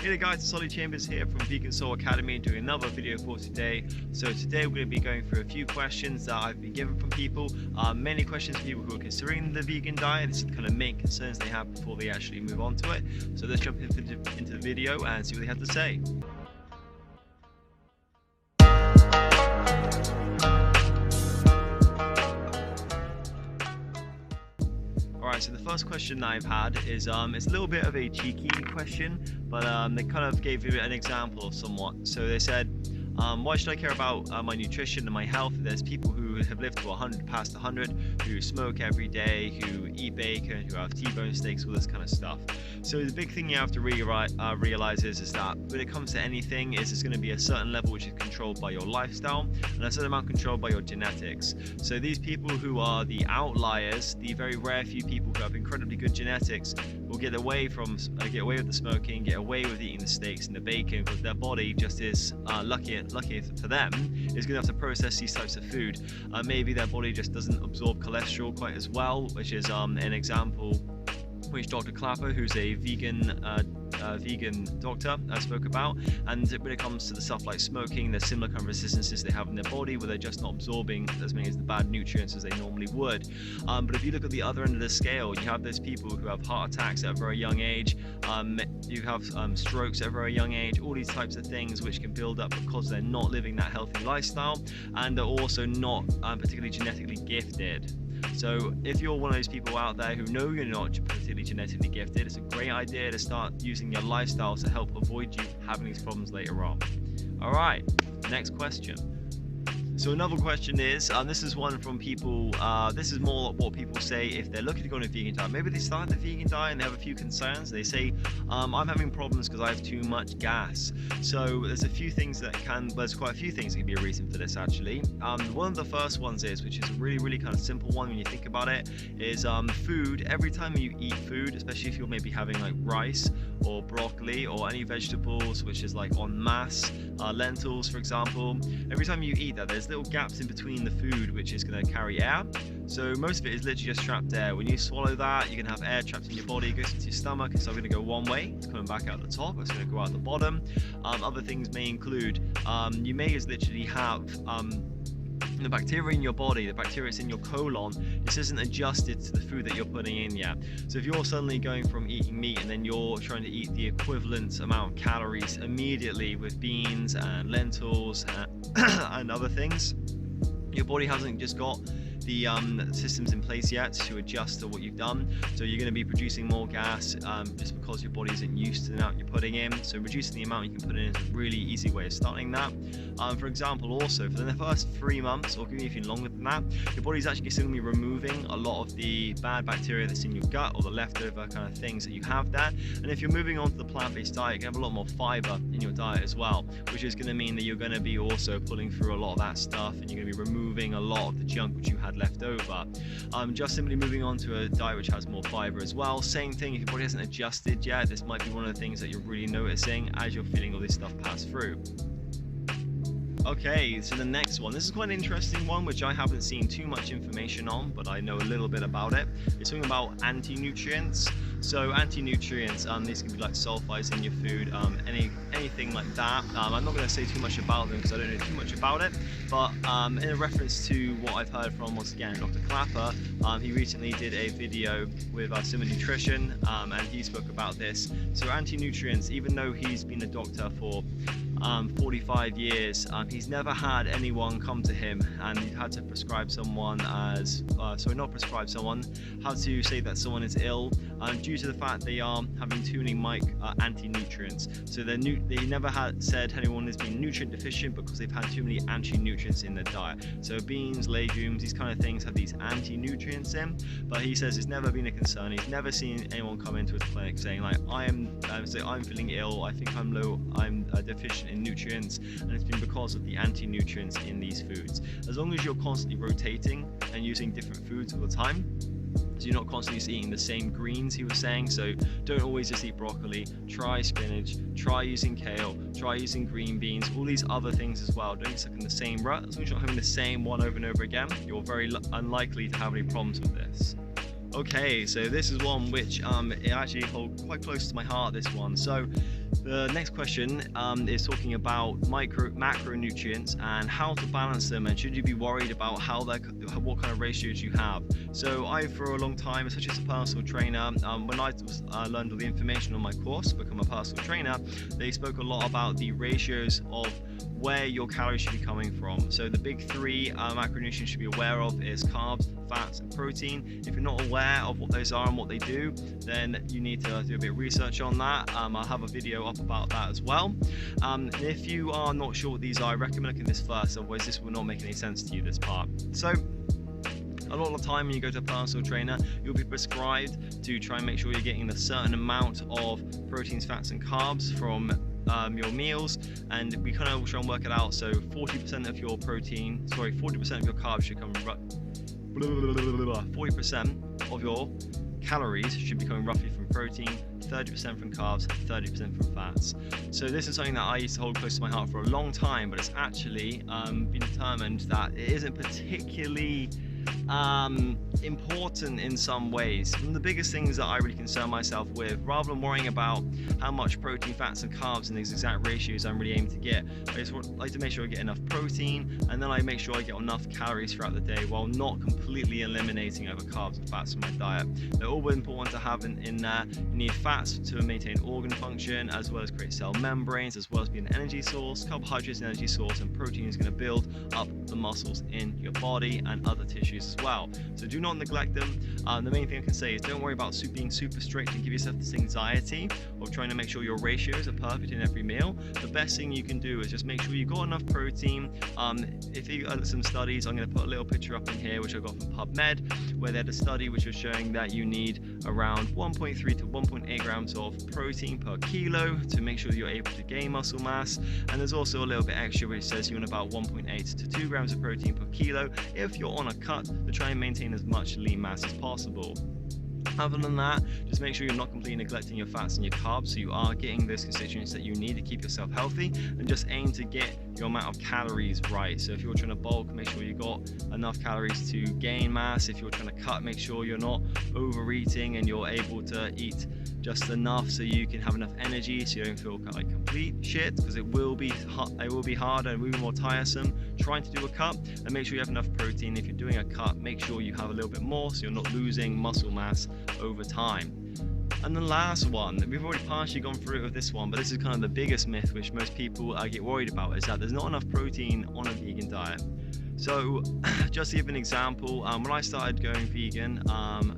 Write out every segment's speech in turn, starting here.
Hey there guys, it's Solly Chambers here from Vegan Soul Academy doing another video for today. So today we're going to be going through a few questions that I've been given from people. Many questions from people who are considering the vegan diet. This is the kind of main concerns they have before they actually move on to it. So let's jump into the video and see what they have to say. Alright, so the first question I've had is it's a little bit of a cheeky question, but they kind of gave you an example of somewhat. So they said, why should I care about my nutrition and my health? There's people who have lived to 100, past 100, who smoke every day, who eat bacon, who have T-bone steaks, all this kind of stuff. So the big thing you have to realize is that when it comes to anything, there's going to be a certain level which is controlled by your lifestyle and a certain amount controlled by your genetics. So these people who are the outliers, the very rare few people who have incredibly good genetics, will get away with the smoking, get away with eating the steaks and the bacon, because their body just is lucky for them is going to have to process these types of food. Maybe their body just doesn't absorb cholesterol quite as well, which is an example which Dr. Clapper, who's a vegan doctor, spoke about. And when it comes to the stuff like smoking, there's similar kind of resistances they have in their body where they're just not absorbing as many of the bad nutrients as they normally would. But if you look at the other end of the scale, you have those people who have heart attacks at a very young age, you have strokes at a very young age, all these types of things which can build up because they're not living that healthy lifestyle, and they're also not particularly genetically gifted. So if you're one of those people out there who know you're not particularly genetically gifted, it's a great idea to start using your lifestyle to help avoid you having these problems later on. Alright, next question. So another question is, this is one from people, this is more what people say if they're looking to go on a vegan diet. Maybe they start the vegan diet and they have a few concerns. They say, I'm having problems because I have too much gas. So there's quite a few things that can be a reason for this actually. One of the first ones is, which is a really kind of simple one when you think about it, is food. Every time you eat food, especially if you're maybe having like rice or broccoli or any vegetables which is like en masse, lentils for example, every time you eat that, there's little gaps in between the food which is going to carry air. So most of it is literally just trapped air. When you swallow that, you're going to have air trapped in your body. It goes into your stomach. It's not going to go one way, it's coming back out the top, it's going to go out the bottom. Other things may include, you may just literally have the bacteria in your body, the bacteria that's in your colon, this isn't adjusted to the food that you're putting in yet. So if you're suddenly going from eating meat and then you're trying to eat the equivalent amount of calories immediately with beans and lentils and other things, your body hasn't just got the systems in place yet to adjust to what you've done. So you're going to be producing more gas just because your body isn't used to the amount you're putting in. So reducing the amount you can put in is a really easy way of starting that. For example, also for the first 3 months or even longer than that, your body's actually still going to be removing a lot of the bad bacteria that's in your gut or the leftover kind of things that you have there. And if you're moving on to the plant-based diet, you can have a lot more fiber in your diet as well, which is going to mean that you're going to be also pulling through a lot of that stuff, and you're going to be removing a lot of the junk which you had left over. Just simply moving on to a diet which has more fiber as well. Same thing, if your body hasn't adjusted yet, this might be one of the things that you're really noticing as you're feeling all this stuff pass through. Okay, so the next one, this is quite an interesting one which I haven't seen too much information on, but I know a little bit about it. It's talking about anti-nutrients. So anti-nutrients, these can be like sulfides in your food, anything like that. I'm not going to say too much about them because I don't know too much about it, but in a reference to what I've heard from, once again, Dr. Clapper, he recently did a video with Summer Nutrition, and he spoke about this. So anti-nutrients, even though he's been a doctor for 45 years, he's never had anyone come to him and he had to prescribe someone had to say that someone is ill due to the fact they are having too many anti-nutrients. So they never said anyone has been nutrient deficient because they've had too many anti-nutrients in their diet. So beans, legumes, these kind of things have these anti-nutrients in, but he says it's never been a concern. He's never seen anyone come into his clinic saying like, I'm feeling ill, I think I'm low, I'm deficient in nutrients, and it's been because of the anti-nutrients in these foods. As long as you're constantly rotating and using different foods all the time, so you're not constantly eating the same greens, he was saying, so don't always just eat broccoli, try spinach, try using kale, try using green beans, all these other things as well. Don't get stuck in the same rut. As long as you're not having the same one over and over again, you're very unlikely to have any problems with this. Okay, so this is one which it actually hold quite close to my heart, this one. So the next question is talking about macronutrients and how to balance them, and should you be worried about what kind of ratios you have. So I, for a long time, especially as a personal trainer, when I learned all the information on my course to become a personal trainer, they spoke a lot about the ratios of where your calories should be coming from. So the big three macronutrients you should be aware of is carbs, fats, and protein. If you're not aware of what those are and what they do, then you need to do a bit of research on that. I'll have a video up about that as well. And if you are not sure what these are, I recommend looking at this first, otherwise this will not make any sense to you, this part. So a lot of the time when you go to a personal trainer, you'll be prescribed to try and make sure you're getting a certain amount of proteins, fats, and carbs from your meals, and we kind of try and work it out. So 40% of your protein, sorry, 40% of your carbs should come 40% of your calories should be coming roughly from protein, 30% from carbs, 30% from fats. So this is something that I used to hold close to my heart for a long time, but it's actually been determined that it isn't particularly important in some ways. One of the biggest things that I really concern myself with, rather than worrying about how much protein, fats, and carbs in these exact ratios I'm really aiming to get, I just like to make sure I get enough protein, and then I make sure I get enough calories throughout the day while not completely eliminating over carbs and fats from my diet. They're all important to have in there. You need fats to maintain organ function, as well as create cell membranes, as well as be an energy source. Carbohydrates an energy source, and protein is going to build up the muscles in your body and other tissues as well. So do not neglect them. The main thing I can say is don't worry about being super strict and give yourself this anxiety of trying to make sure your ratios are perfect in every meal. The best thing you can do is just make sure you got enough protein. If you look at some studies, I'm going to put a little picture up in here which I got from PubMed, where they had a study which was showing that you need around 1.3 to 1.8 grams of protein per kilo to make sure you're able to gain muscle mass. And there's also a little bit extra which says you want about 1.8 to 2 grams of protein per kilo if you're on a cut, to try and maintain as much lean mass as possible. Other than that, just make sure you're not completely neglecting your fats and your carbs, so you are getting those constituents that you need to keep yourself healthy, and just aim to get your amount of calories right. So if you're trying to bulk, make sure you got enough calories to gain mass. If you're trying to cut, make sure you're not overeating and you're able to eat just enough so you can have enough energy, so you don't feel kind of like complete shit, because it will be harder and will be more tiresome trying to do a cut. And make sure you have enough protein. If you're doing a cut, make sure you have a little bit more so you're not losing muscle mass over time. And the last one, we've already partially gone through it with this one, but this is kind of the biggest myth which most people get worried about, is that there's not enough protein on a vegan diet. So just to give an example, when I started going vegan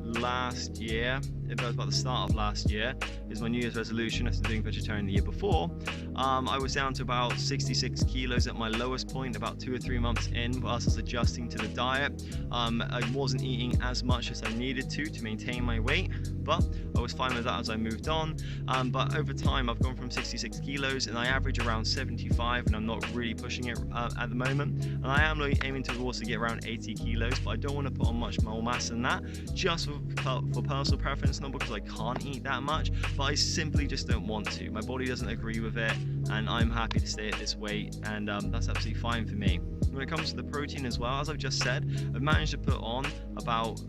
last year, it was about the start of last year, is my New Year's resolution after doing vegetarian the year before. I was down to about 66 kilos at my lowest point about 2 or 3 months in, whilst I was adjusting to the diet. I wasn't eating as much as I needed to maintain my weight, but I was fine with that as I moved on. But over time, I've gone from 66 kilos and I average around 75, and I'm not really pushing it at the moment. And I am aiming towards to get around 80 kilos, but I don't want to put on much more mass than that, just for personal preference, not because I can't eat that much, but I simply just don't want to. My body doesn't agree with it, and I'm happy to stay at this weight, and that's absolutely fine for me. When it comes to the protein as well, as I've just said, I've managed to put on about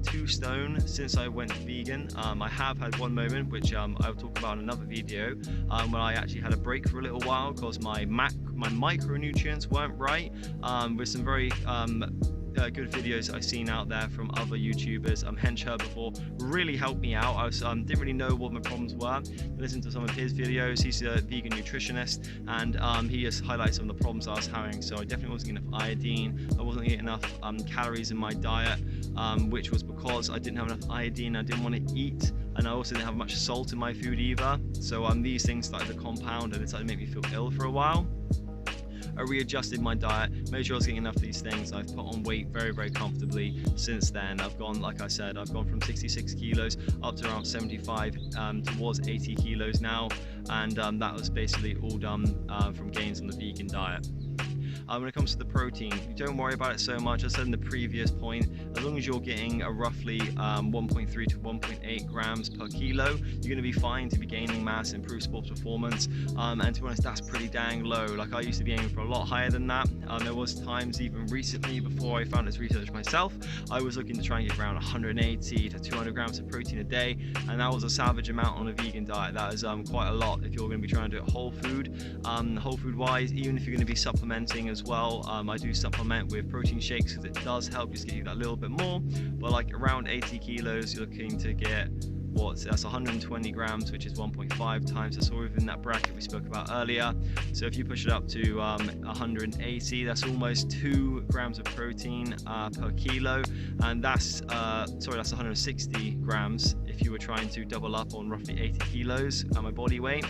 2 stone since I went vegan. I have had one moment, which I'll talk about in another video, when I actually had a break for a little while because my micronutrients weren't right, with some very good videos I've seen out there from other YouTubers. Hench Herbivore really helped me out. I didn't really know what my problems were. I listened to some of his videos. He's a vegan nutritionist, and he just highlights some of the problems I was having. So I definitely wasn't getting enough iodine. I wasn't getting enough calories in my diet, which was because I didn't have enough iodine. I didn't want to eat, and I also didn't have much salt in my food either. So these things started to compound, and it started to make me feel ill for a while. I readjusted my diet, made sure I was getting enough of these things. I've put on weight very, very comfortably since then. I've gone, like I said, I've gone from 66 kilos up to around 75, towards 80 kilos now. And that was basically all done from gains on the vegan diet. When it comes to the protein, don't worry about it so much. As I said in the previous point, as long as you're getting a roughly 1.3 to 1.8 grams per kilo, you're going to be fine to be gaining mass, improve sports performance. And to be honest, that's pretty dang low. Like, I used to be aiming for a lot higher than that. There was times even recently, before I found this research myself, I was looking to try and get around 180 to 200 grams of protein a day, and that was a savage amount on a vegan diet. That is quite a lot if you're going to be trying to do it whole food wise. Even if you're going to be supplementing as well, I do supplement with protein shakes because it does help just get you that little bit more. But like around 80 kilos, you're looking to get that's 120 grams, which is 1.5 times. That's all within that bracket we spoke about earlier. So if you push it up to 180, that's almost 2 grams of protein per kilo, and that's 160 grams if you were trying to double up on roughly 80 kilos at my body weight.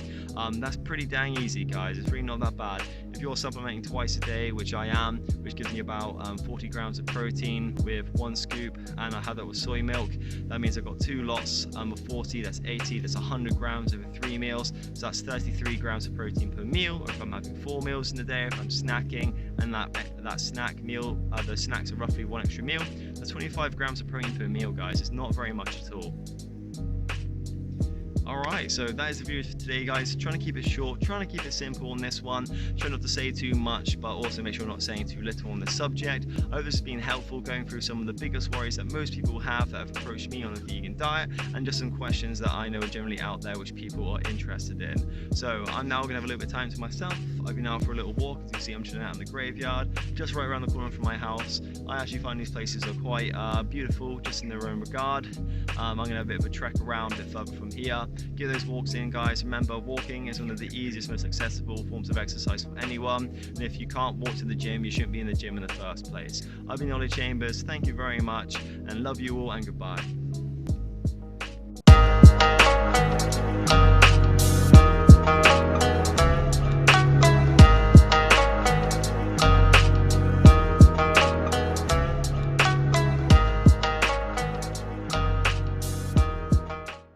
That's pretty dang easy, guys. It's really not that bad. If you're supplementing twice a day, which I am, which gives me about 40 grams of protein with 1 scoop, and I have that with soy milk, that means I've got 2 lots of 40, that's 80, that's 100 grams over 3 meals, so that's 33 grams of protein per meal. Or if I'm having 4 meals in the day, if I'm snacking, and that snack meal, the snacks are roughly 1 extra meal, that's 25 grams of protein per meal, guys. It's not very much at all. Alright, so that is the video for today, guys. Trying to keep it short, trying to keep it simple on this one, trying not to say too much, but also make sure I'm not saying too little on the subject. I hope this has been helpful, going through some of the biggest worries that most people have that have approached me on a vegan diet, and just some questions that I know are generally out there which people are interested in. So I'm now going to have a little bit of time to myself. I've been out for a little walk. As you can see, I'm chilling out in the graveyard, just right around the corner from my house. I actually find these places are quite beautiful, just in their own regard. I'm going to have a bit of a trek around a bit further from here. Get those walks in, guys. Remember, walking is one of the easiest, most accessible forms of exercise for anyone. And if you can't walk to the gym, you shouldn't be in the gym in the first place. I've been Ollie Chambers. Thank you very much, and love you all, and goodbye.